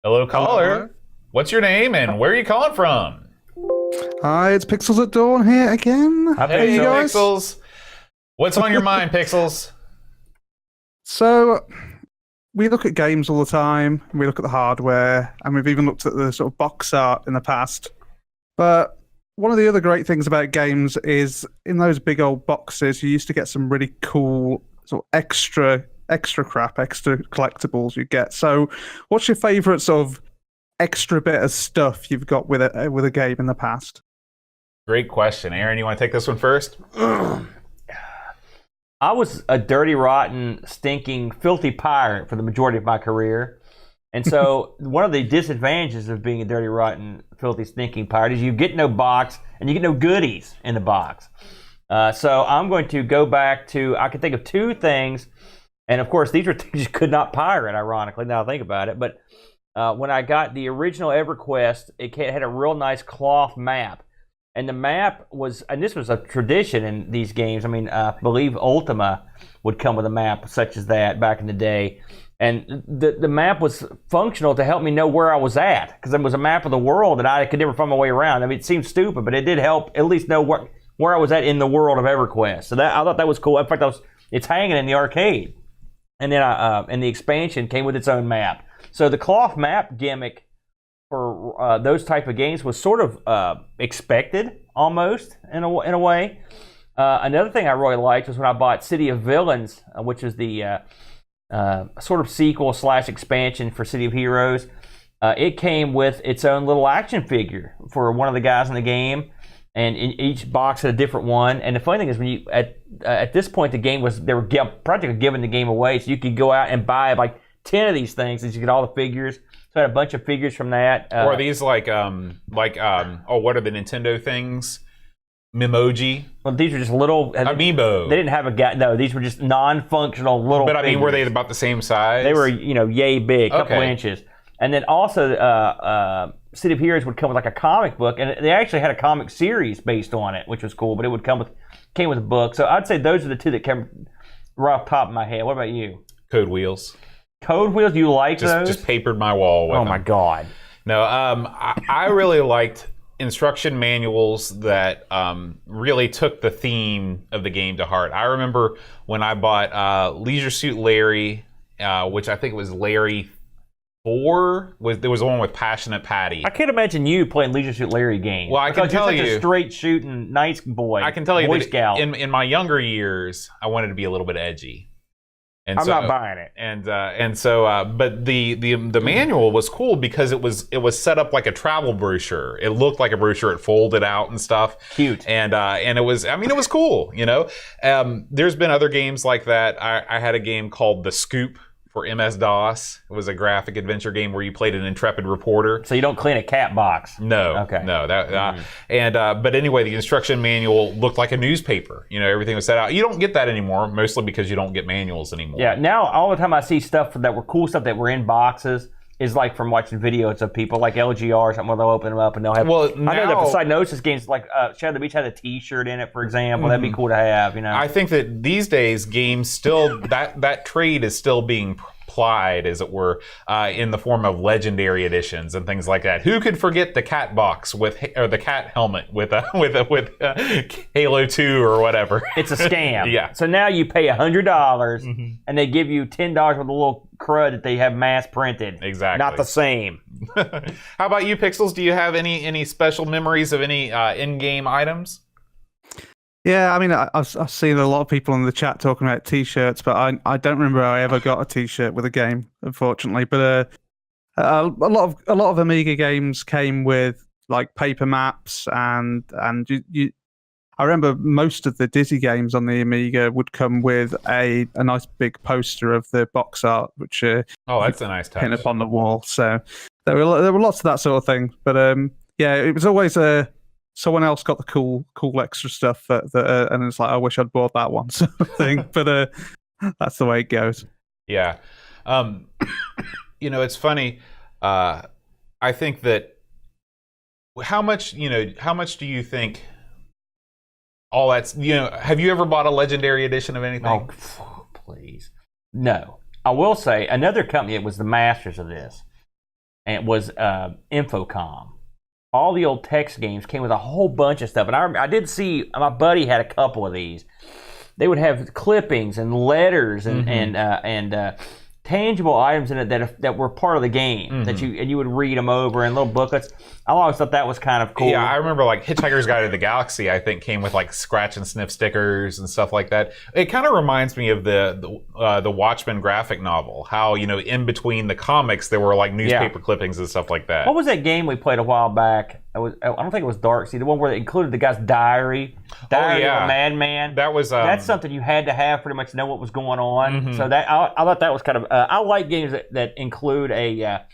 Hello, caller. Hello. What's your name and where are you calling from? Hi, it's Pixels at Dawn here again. Hi, Hey, you guys? Pixels. What's on your mind, Pixels? So, we look at games all the time, we look at the hardware, and we've even looked at the sort of box art in the past. But one of the other great things about games is in those big old boxes, you used to get some really cool sort of extra crap, extra collectibles you get. So, what's your favourite sort of extra bit of stuff you've got with a game in the past? Great question. Aaron, you want to take this one first? I was a dirty, rotten, stinking, filthy pirate for the majority of my career. And so one of the disadvantages of being a dirty, rotten, filthy, stinking pirate is you get no box and you get no goodies in the box. So I'm going to go back to, I can think of two things. And of course, these are things you could not pirate, ironically, now I think about it. But when I got the original EverQuest, it had a real nice cloth map. And the map was, and this was a tradition in these games. I mean, I believe Ultima would come with a map such as that back in the day. And the map was functional to help me know where I was at, because it was a map of the world that I could never find my way around. I mean, it seemed stupid, but it did help at least know where I was at in the world of EverQuest. So I thought that was cool. In fact, it's hanging in the arcade. And then and the expansion came with its own map. So the cloth map gimmick for those type of games was sort of expected, almost, in a way. Another thing I really liked was when I bought City of Villains, which is the sort of sequel / expansion for City of Heroes. It came with its own little action figure for one of the guys in the game, and in each box had a different one. And the funny thing is, when you at this point, the game was, they were practically giving the game away, so you could go out and buy like 10 of these things, and you get all the figures. So I had a bunch of figures from that. Or are these what are the Nintendo things? Memoji? Well, these were just little Amiibo. They didn't have a guy. No, these were just non-functional little. But I mean, figures. were they about the same size? They were, yay big, a couple Okay. inches. And then also, City of Heroes would come with like a comic book, and they actually had a comic series based on it, which was cool. But it would came with a book. So I'd say those are the two that came right off the top of my head. What about you? Code Wheels. Code Wheels, do you like those? Just papered my wall with Oh them. my God. No, I really liked instruction manuals that really took the theme of the game to heart. I remember when I bought Leisure Suit Larry, which I think was Larry 4. There was the one with Passionate Patty. I can't imagine you playing Leisure Suit Larry games. Well, I can tell you're such you- a straight shooting nice boy. I can tell you Boy that Scout. in my younger years, I wanted to be a little bit edgy. And I'm not buying it. But the manual was cool because it was set up like a travel brochure. It looked like a brochure. It folded out and stuff. Cute. And it was cool. There's been other games like that. I had a game called The Scoop for MS-DOS. It was a graphic adventure game where you played an intrepid reporter. So you don't clean a cat box. No. Okay. No. But anyway, the instruction manual looked like a newspaper. Everything was set out. You don't get that anymore, mostly because you don't get manuals anymore. Yeah. Now all the time I see stuff that were cool stuff that were in boxes is like from watching videos of people like LGR or something where they'll open them up and they'll have. Well, I know that for Psygnosis games like Shadow of the Beach had a T-shirt in it, for example. That'd be cool to have. I think that these days games still that trade is still being plied, as it were, in the form of legendary editions and things like that. Who could forget the cat box or the cat helmet with Halo 2 or whatever? It's a scam. Yeah. So now you pay $100 and they give you $10 with a little crud that they have mass printed. Exactly. Not the same. How about you, Pixels? Do you have any special memories of any in-game items? Yeah, I mean, I've seen a lot of people in the chat talking about T-shirts, but I don't remember I ever got a T-shirt with a game, unfortunately. But a lot of Amiga games came with like paper maps, and you. I remember most of the Dizzy games on the Amiga would come with a nice big poster of the box art, which That's a nice touch. pinned up on the wall. So there were lots of that sort of thing. But yeah, it was always someone else got the cool extra stuff and it's like, I wish I'd bought that one sort of thing. But that's the way it goes. Yeah. It's funny. I think that how much do you think all that's, have you ever bought a legendary edition of anything? Oh, please. No. I will say, another company that was the masters of this and was Infocom. All the old text games came with a whole bunch of stuff, and I did see my buddy had a couple of these. They would have clippings and letters and tangible items in it that were part of the game that you would read them over in little booklets. I always thought that was kind of cool. Yeah, I remember like Hitchhiker's Guide to the Galaxy, I think, came with like scratch and sniff stickers and stuff like that. It kind of reminds me of the Watchmen graphic novel. How, in between the comics there were like newspaper clippings and stuff like that. What was that game we played a while back? I don't think it was Darkseid. The one where it included the guy's diary of a madman. That was that's something you had to have pretty much to know what was going on. So that I thought that was kind of. I like games that include a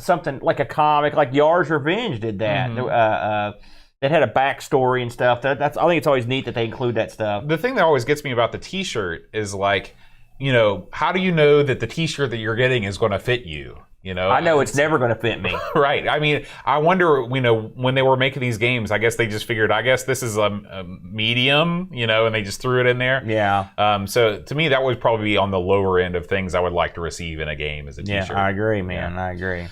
something like a comic, like Yar's Revenge did that. That had a backstory and stuff. I think it's always neat that they include that stuff. The thing that always gets me about the T-shirt is like, how do you know that the T-shirt that you're getting is going to fit you? I know it's never going to fit me. Right. I mean, I wonder, when they were making these games, I guess they just figured, this is a medium, and they just threw it in there. Yeah. So to me, that would probably be on the lower end of things I would like to receive in a game as a T-shirt. Yeah, I agree, man. I agree.